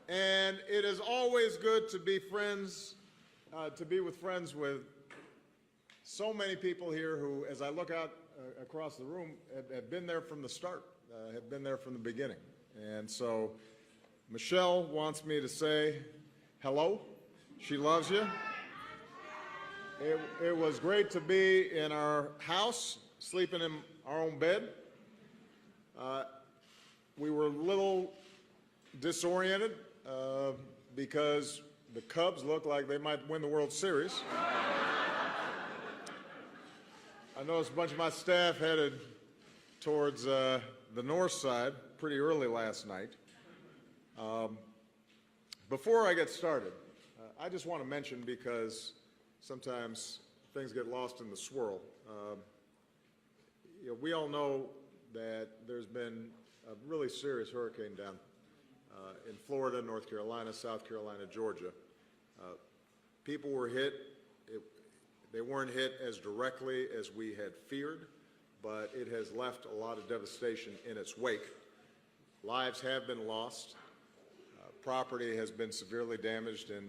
And it is always good to be friends, to be with friends with so many people here who, as I look out across the room, have been there from the start, have been there from the beginning. And so Michelle wants me to say hello. She loves you. It was great to be in our house, sleeping in our own bed. We were a little disoriented because the Cubs looked like they might win the World Series. I noticed a bunch of my staff headed towards the north side pretty early last night. Before I get started, I just want to mention, because sometimes things get lost in the swirl. We all know that there's been a really serious hurricane down in Florida, North Carolina, South Carolina, Georgia. People were hit. They weren't hit as directly as we had feared, but it has left a lot of devastation in its wake. Lives have been lost. Property has been severely damaged, and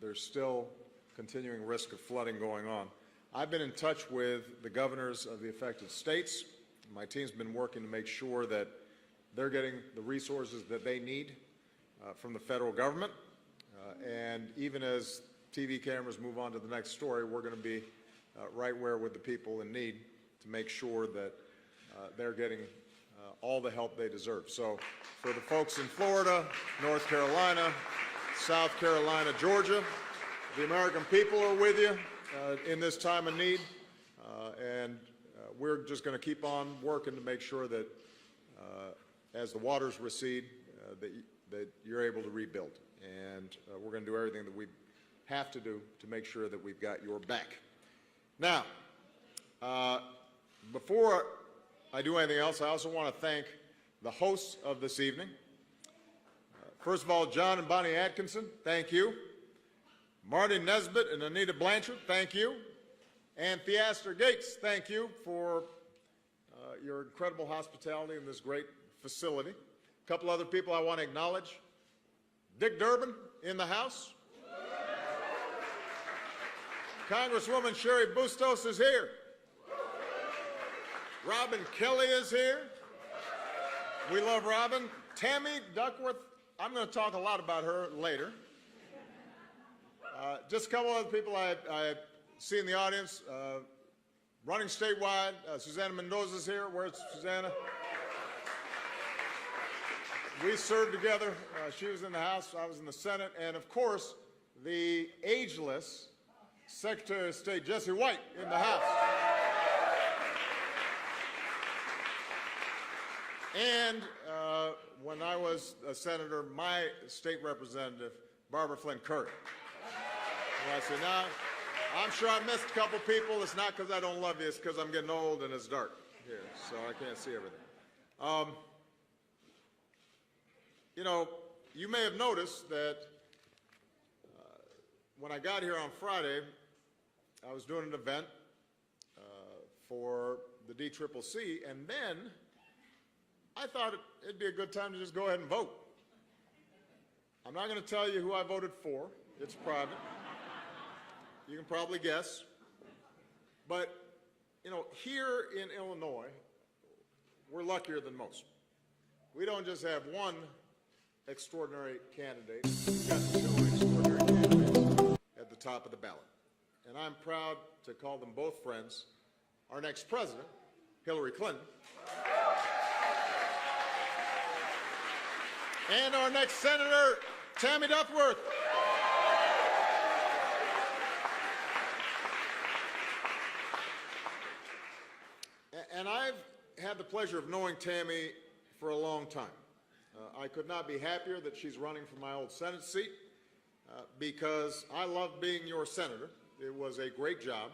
there's still continuing risk of flooding going on. I've been in touch with the governors of the affected states. My team's been working to make sure that they're getting the resources that they need from the federal government. And even as TV cameras move on to the next story, we're going to be right where with the people in need to make sure that they're getting all the help they deserve. So for the folks in Florida, North Carolina, South Carolina, Georgia, the American people are with you in this time of need, and we're just going to keep on working to make sure that as the waters recede, that you're able to rebuild. And we're going to do everything that we have to do to make sure that we've got your back. Now, before I do anything else, I also want to thank the hosts of this evening. First of all, John and Bonnie Atkinson, thank you. Marty Nesbitt and Anita Blanchard, thank you. And Theaster Gates, thank you for your incredible hospitality in this great facility. A couple other people I want to acknowledge. Dick Durbin in the house. Congresswoman Sherry Bustos is here. Robin Kelly is here. We love Robin. Tammy Duckworth, I'm going to talk a lot about her later. Just a couple other people I see in the audience. Running statewide, Susana Mendoza's here. Where's Susana? We served together. She was in the House, I was in the Senate. And of course, the ageless Secretary of State Jesse White in the House. And when I was a senator, my state representative, Barbara Flynn Curry. And I said, now, I'm sure I missed a couple people. It's not because I don't love you. It's because I'm getting old and it's dark here, so I can't see everything. You know, you may have noticed that when I got here on Friday, I was doing an event for the DCCC, and then I thought it'd be a good time to just go ahead and vote. I'm not going to tell you who I voted for. It's private. You can probably guess. But, you know, here in Illinois, we're luckier than most. We don't just have one extraordinary candidate. We've got two extraordinary candidates at the top of the ballot. And I'm proud to call them both friends. Our next president, Hillary Clinton, and our next senator, Tammy Duckworth. And I've had the pleasure of knowing Tammy for a long time. I could not be happier that she's running for my old Senate seat because I love being your senator. It was a great job.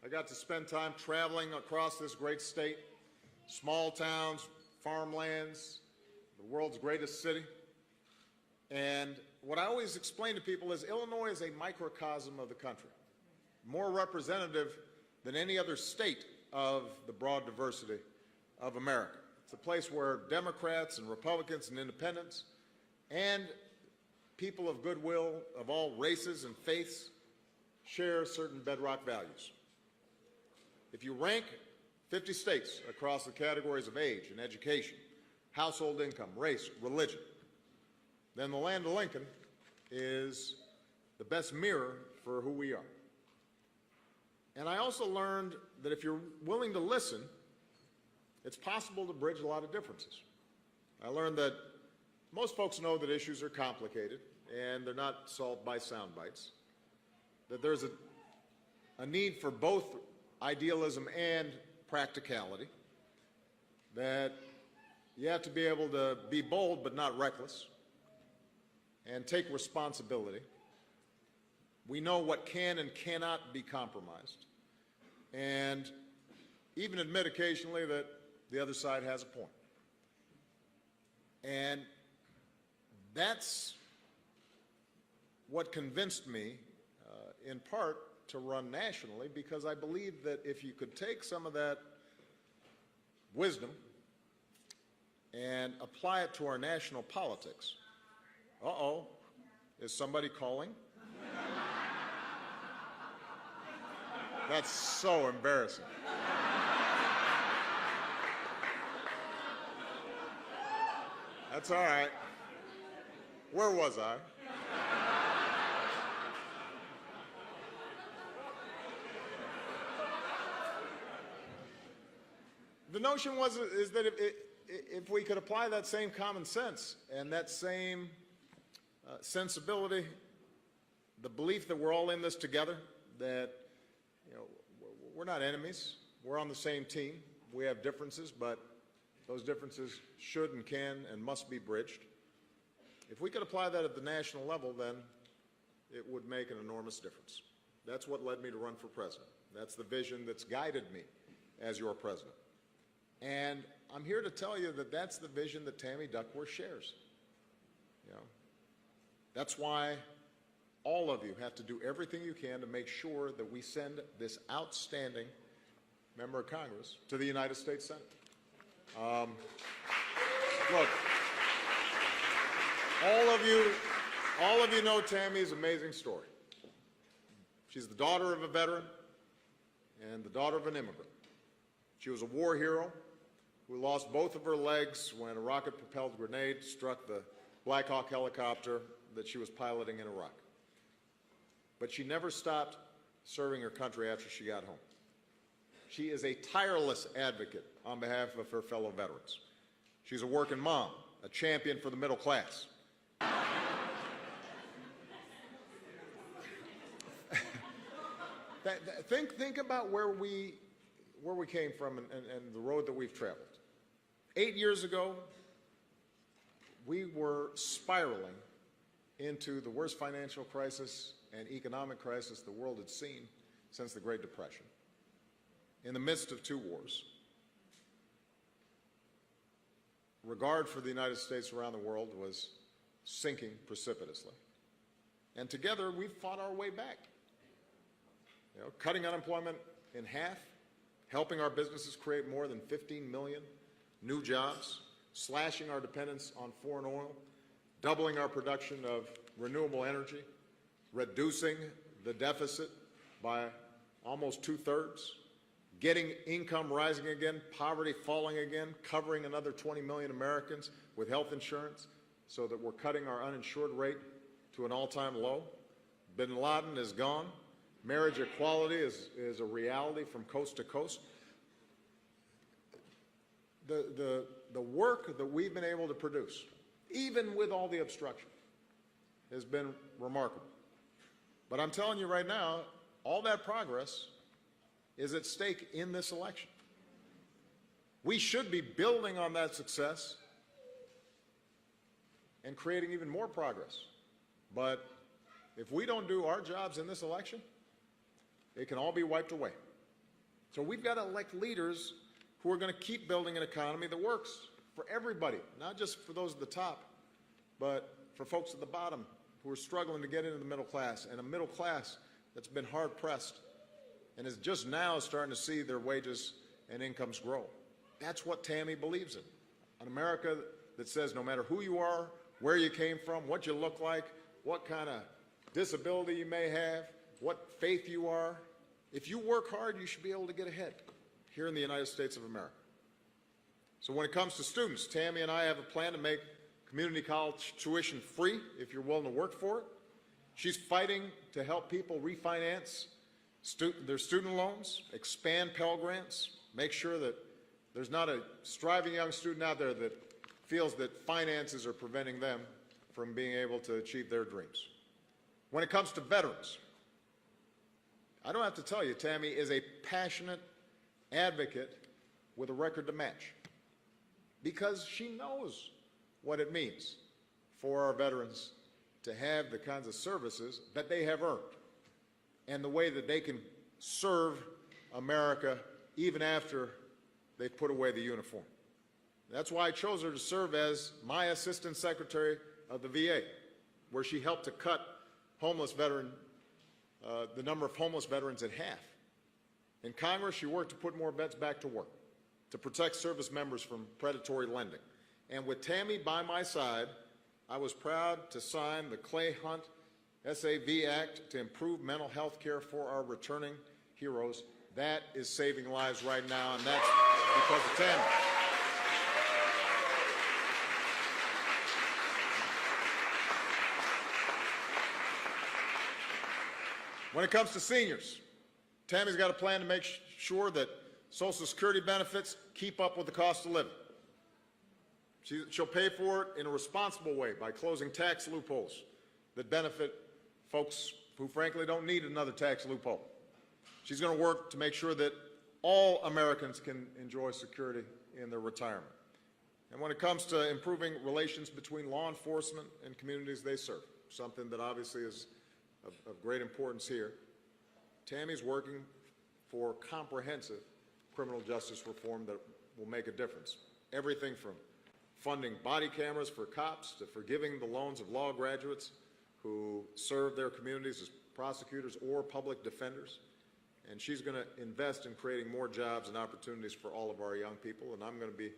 I got to spend time traveling across this great state, small towns, farmlands, the world's greatest city. And what I always explain to people is Illinois is a microcosm of the country, more representative than any other state of the broad diversity of America. It's a place where Democrats and Republicans and independents and people of goodwill of all races and faiths share certain bedrock values. If you rank 50 states across the categories of age and education, household income, race, religion, then the land of Lincoln is the best mirror for who we are. And I also learned that if you're willing to listen, it's possible to bridge a lot of differences. I learned that most folks know that issues are complicated and they're not solved by sound bites, that there's a need for both idealism and practicality, that you have to be able to be bold but not reckless and take responsibility. We know what can and cannot be compromised, and even admit occasionally that the other side has a point. And that's what convinced me, in part, to run nationally, because I believe that if you could take some of that wisdom and apply it to our national politics. Uh-oh, is somebody calling? That's so embarrassing. That's all right. Where was I? The notion is that if we could apply that same common sense and that same sensibility, the belief that we're all in this together, that we're not enemies, we're on the same team, we have differences, but those differences should and can and must be bridged. If we could apply that at the national level, then it would make an enormous difference. That's what led me to run for president. That's the vision that's guided me as your president. And I'm here to tell you that that's the vision that Tammy Duckworth shares. That's why all of you have to do everything you can to make sure that we send this outstanding member of Congress to the United States Senate. Look, all of you know Tammy's amazing story. She's the daughter of a veteran and the daughter of an immigrant. She was a war hero who lost both of her legs when a rocket-propelled grenade struck the Black Hawk helicopter that she was piloting in Iraq. But she never stopped serving her country after she got home. She is a tireless advocate on behalf of her fellow veterans. She's a working mom, a champion for the middle class. Think about where we came from and the road that we've traveled. 8 years ago, we were spiraling into the worst financial crisis and economic crisis the world had seen since the Great Depression, in the midst of two wars. Regard for the United States around the world was sinking precipitously. And together, we've fought our way back. Cutting unemployment in half, helping our businesses create more than 15 million new jobs, slashing our dependence on foreign oil, doubling our production of renewable energy, reducing the deficit by almost 2/3, getting income rising again, poverty falling again, covering another 20 million Americans with health insurance so that we're cutting our uninsured rate to an all-time low. Bin Laden is gone. Marriage equality is a reality from coast to coast. The work that we've been able to produce, even with all the obstruction, has been remarkable. But I'm telling you right now, all that progress is at stake in this election. We should be building on that success and creating even more progress. But if we don't do our jobs in this election, it can all be wiped away. So we've got to elect leaders who are going to keep building an economy that works for everybody, not just for those at the top, but for folks at the bottom who are struggling to get into the middle class, and a middle class that's been hard-pressed and is just now starting to see their wages and incomes grow. That's what Tammy believes in, an America that says no matter who you are, where you came from, what you look like, what kind of disability you may have, what faith you are. If you work hard, you should be able to get ahead here in the United States of America. So when it comes to students, Tammy and I have a plan to make community college tuition free if you're willing to work for it. She's fighting to help people refinance their student loans, expand Pell Grants, make sure that there's not a striving young student out there that feels that finances are preventing them from being able to achieve their dreams. When it comes to veterans, I don't have to tell you, Tammy is a passionate advocate with a record to match, because she knows what it means for our veterans to have the kinds of services that they have earned and the way that they can serve America even after they've put away the uniform. That's why I chose her to serve as my Assistant Secretary of the VA, where she helped to cut the number of homeless veterans in half. In Congress, she worked to put more vets back to work, to protect service members from predatory lending. And with Tammy by my side, I was proud to sign the Clay Hunt SAV Act to improve mental health care for our returning heroes. That is saving lives right now, and that's because of Tammy. When it comes to seniors, Tammy's got a plan to make sure that Social Security benefits keep up with the cost of living. She'll pay for it in a responsible way by closing tax loopholes that benefit folks who frankly don't need another tax loophole. She's going to work to make sure that all Americans can enjoy security in their retirement. And when it comes to improving relations between law enforcement and communities they serve, something that obviously is of great importance here, Tammy's working for comprehensive criminal justice reform that will make a difference. Everything from funding body cameras for cops to forgiving the loans of law graduates who serve their communities as prosecutors or public defenders. And she's going to invest in creating more jobs and opportunities for all of our young people, and I'm going to be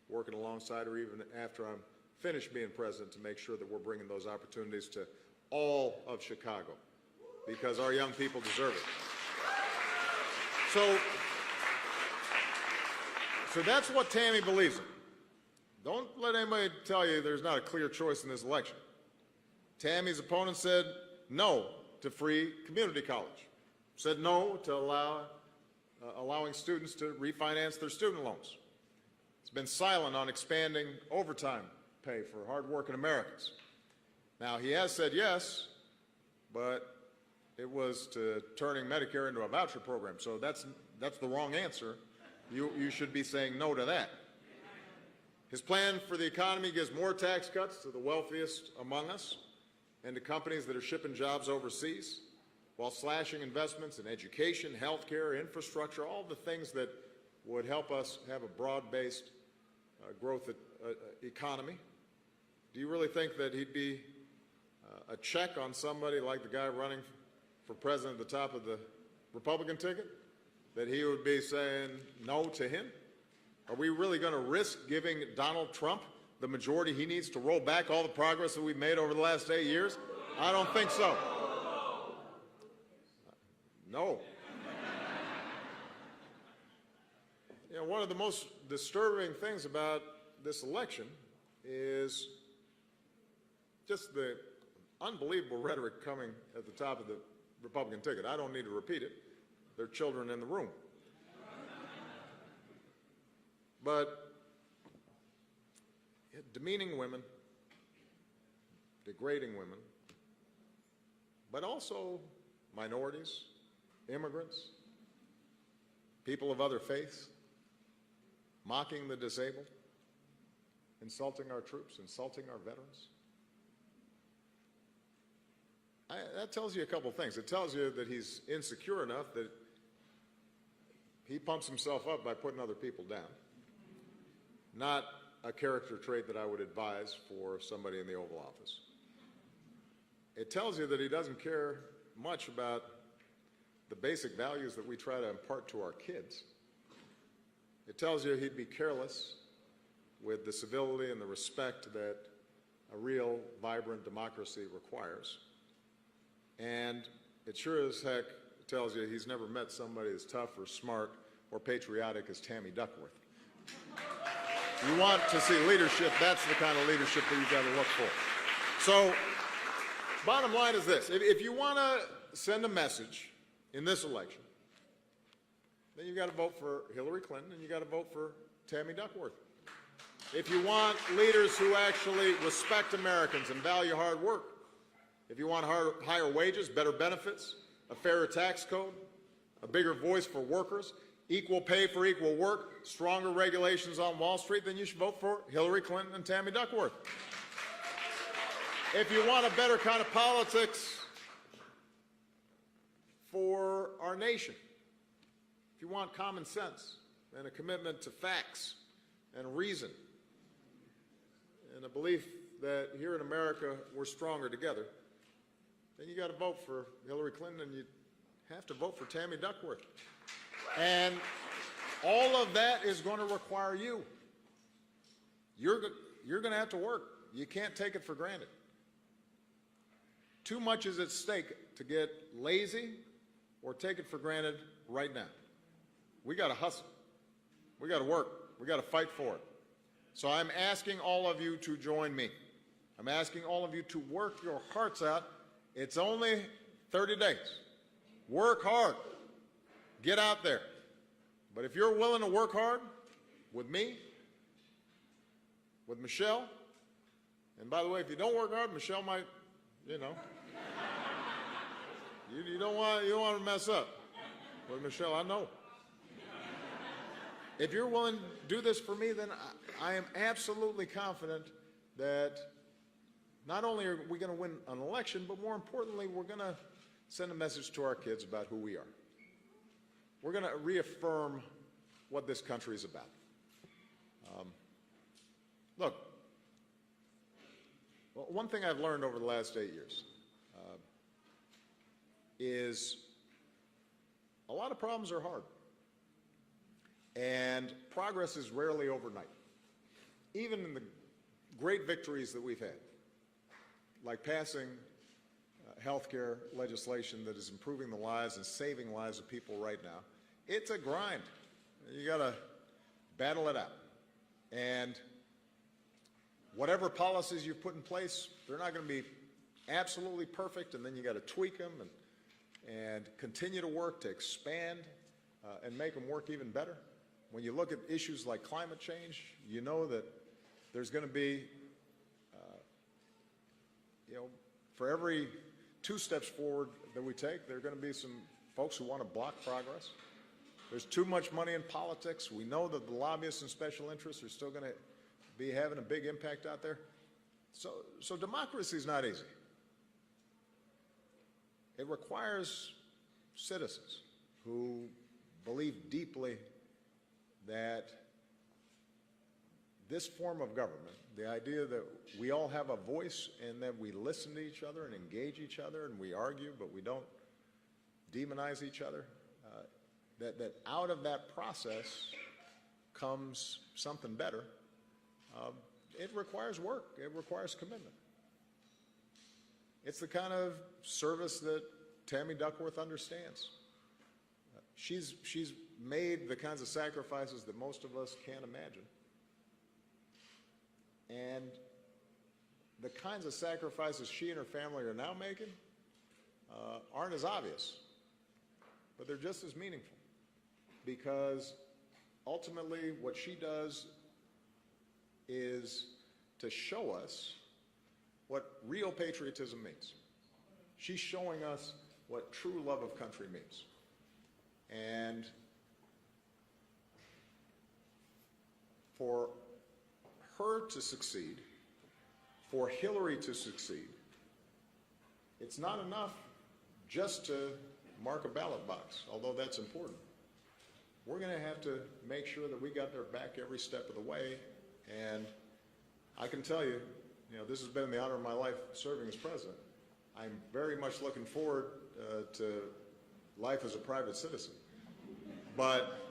working alongside her even after I'm finished being president to make sure that we're bringing those opportunities to all of Chicago, because our young people deserve it. So that's what Tammy believes in. Don't let anybody tell you there's not a clear choice in this election. Tammy's opponent said no to free community college, said no to allowing students to refinance their student loans. It's been silent on expanding overtime pay for hardworking Americans. Now, he has said yes, but it was to turning Medicare into a voucher program, so that's the wrong answer. You should be saying no to that. His plan for the economy gives more tax cuts to the wealthiest among us and to companies that are shipping jobs overseas, while slashing investments in education, healthcare, infrastructure, all the things that would help us have a broad-based growth economy. Do you really think that he'd be a check on somebody like the guy running for president at the top of the Republican ticket, that he would be saying no to him? Are we really going to risk giving Donald Trump the majority he needs to roll back all the progress that we've made over the last 8 years? I don't think so. No. You know, one of the most disturbing things about this election is just the unbelievable rhetoric coming at the top of the Republican ticket. I don't need to repeat it. There are children in the room. But demeaning women, degrading women, but also minorities, immigrants, people of other faiths, mocking the disabled, insulting our troops, insulting our veterans. That tells you a couple things. It tells you that he's insecure enough that he pumps himself up by putting other people down. Not a character trait that I would advise for somebody in the Oval Office. It tells you that he doesn't care much about the basic values that we try to impart to our kids. It tells you he'd be careless with the civility and the respect that a real, vibrant democracy requires. And it sure as heck tells you he's never met somebody as tough or smart or patriotic as Tammy Duckworth. You want to see leadership, that's the kind of leadership that you've got to look for. So, bottom line is this. If you want to send a message in this election, then you've got to vote for Hillary Clinton and you've got to vote for Tammy Duckworth. If you want leaders who actually respect Americans and value hard work, if you want higher wages, better benefits, a fairer tax code, a bigger voice for workers, equal pay for equal work, stronger regulations on Wall Street, then you should vote for Hillary Clinton and Tammy Duckworth. If you want a better kind of politics for our nation, if you want common sense and a commitment to facts and reason and a belief that here in America we're stronger together, then you got to vote for Hillary Clinton and you have to vote for Tammy Duckworth. And all of that is going to require you. You're going to have to work. You can't take it for granted. Too much is at stake to get lazy or take it for granted right now. We got to hustle. We got to work. We got to fight for it. So I'm asking all of you to join me. I'm asking all of you to work your hearts out. It's only 30 days. Work hard. Get out there. But if you're willing to work hard with me, with Michelle, and by the way, if you don't work hard, Michelle might, you know, you don't want to mess up with Michelle, I know. If you're willing to do this for me, then I am absolutely confident that not only are we going to win an election, but more importantly, we're going to send a message to our kids about who we are. We're going to reaffirm what this country is about. Look, well, one thing I've learned over the last 8 years is a lot of problems are hard. And progress is rarely overnight. Even in the great victories that we've had, like passing health care legislation that is improving the lives and saving lives of people right now, it's a grind. You got to battle it out. And whatever policies you've put in place, they're not going to be absolutely perfect, and then you got to tweak them and continue to work to expand and make them work even better. When you look at issues like climate change, you know that there's going to be, for every 2 steps forward that we take, there are going to be some folks who want to block progress. There's too much money in politics. We know that the lobbyists and special interests are still going to be having a big impact out there. So democracy is not easy. It requires citizens who believe deeply that this form of government, the idea that we all have a voice and that we listen to each other and engage each other and we argue, but we don't demonize each other, that out of that process comes something better. It requires work. It requires commitment. It's the kind of service that Tammy Duckworth understands. She's made the kinds of sacrifices that most of us can't imagine. And the kinds of sacrifices she and her family are now making aren't as obvious, but they're just as meaningful, because ultimately what she does is to show us what real patriotism means. She's showing us what true love of country means. And for her to succeed, for Hillary to succeed, it's not enough just to mark a ballot box, although that's important. We're going to have to make sure that we got their back every step of the way. And I can tell you, this has been the honor of my life serving as president. I'm very much looking forward to life as a private citizen. But